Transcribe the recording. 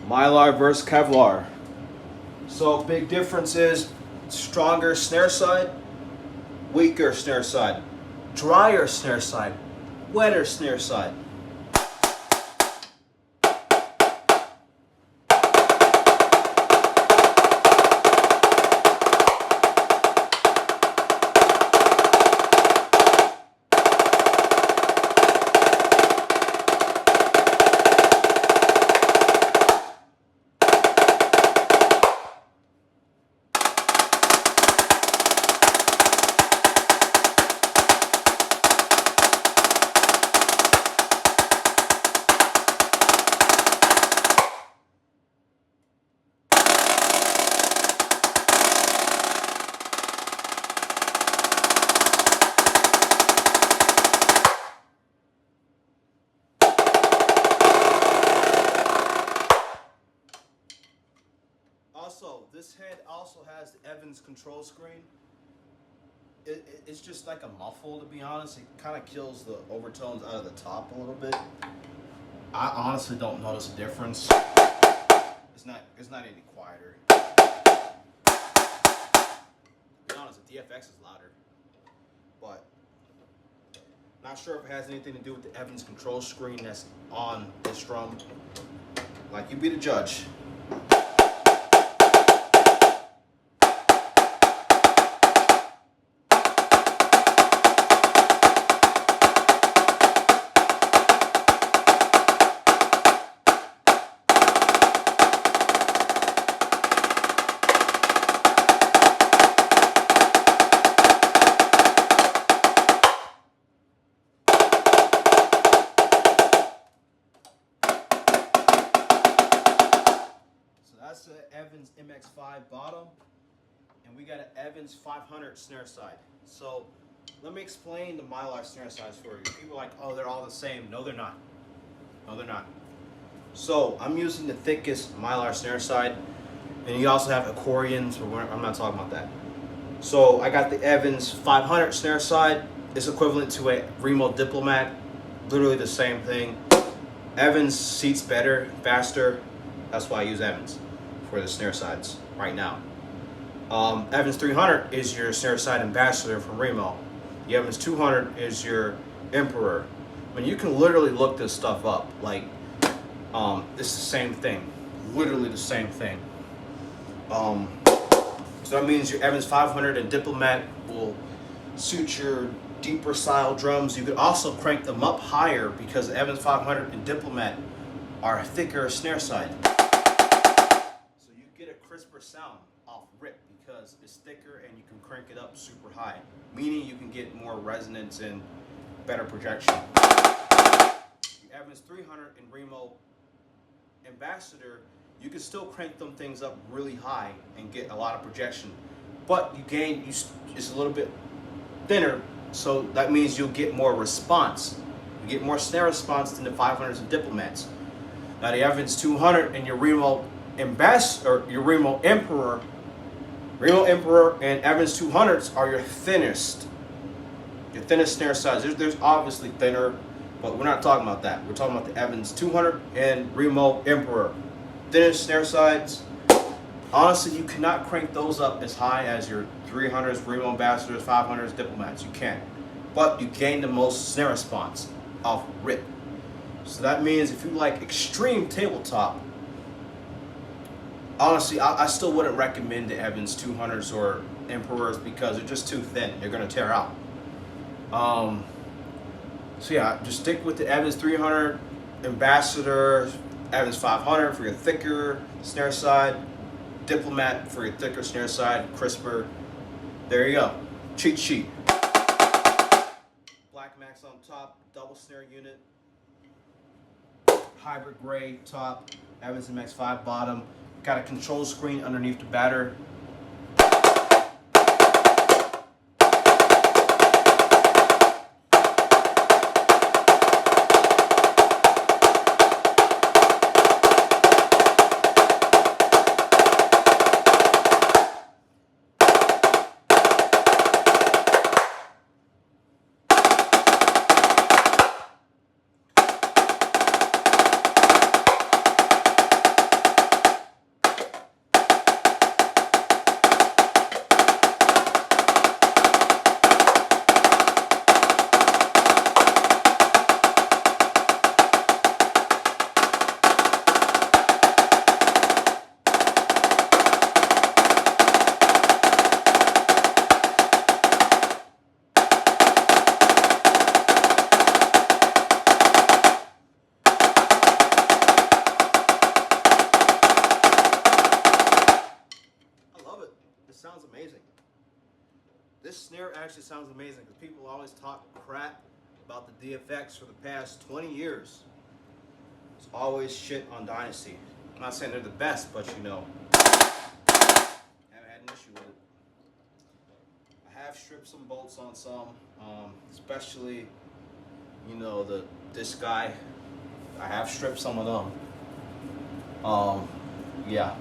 Mylar versus Kevlar. So big difference is stronger snare side, weaker snare side, drier snare side, wetter snare side. Also, this head also has the Evans control screen. It's just like a muffle, to be honest. It kind of kills the overtones out of the top a little bit. I honestly don't notice a difference. It's not any quieter. To be honest, the DFX is louder, but not sure if it has anything to do with the Evans control screen that's on this drum. Like, you be the judge. That's the Evans MX5 bottom, and we got an Evans 500 snare side. So let me explain the Mylar snare sides for you. People are like, oh, they're all the same. No, they're not. No, they're not. So I'm using the thickest Mylar snare side, and you also have accordions, but I'm not talking about that. So I got the Evans 500 snare side. It's equivalent to a Remo Diplomat, literally the same thing. Evans seats better, faster. That's why I use Evans for the snare sides right now. Evans 300 is your snare side ambassador from Remo. The Evans 200 is your Emperor. I mean, you can literally look this stuff up. Like, it's the same thing, literally the same thing. So that means your Evans 500 and Diplomat will suit your deeper style drums. You could also crank them up higher because the Evans 500 and Diplomat are thicker snare side. So you get a crisper sound off rip because it's thicker and you can crank it up super high, meaning you can get more resonance and better projection. The Evans 300 and Remo Ambassador, you can still crank them things up really high and get a lot of projection, but it's a little bit thinner, so that means you'll get more response. You get more snare response than the 500s and Diplomats. Now the Evans 200 and your Remo Ambassador, your Remo Emperor and Evans 200s are your thinnest snare sides. There's obviously thinner, but we're not talking about that. We're talking about the Evans 200 and Remo Emperor. Thinnest snare sides. Honestly, you cannot crank those up as high as your 300s, Remo Ambassadors, 500s, Diplomats. You can't. But you gain the most snare response off rip. So that means if you like extreme tabletop, honestly, I still wouldn't recommend the Evans 200s or Emperors because they're just too thin. They're going to tear out. So yeah, just stick with the Evans 300 Ambassador, Evans 500 for your thicker snare side, Diplomat for your thicker snare side, crisper. There you go. Cheat sheet. Black Max on top, double snare unit, hybrid gray top, Evans MX5 bottom. Got a control screen underneath the batter. actually sounds amazing because people always talk crap about the DFX for the past 20 years. It's always shit on Dynasty. I'm not saying they're the best, but you know, haven't had an issue with it. I have stripped some bolts on some, especially, you know, this guy. I have stripped some of them. Yeah.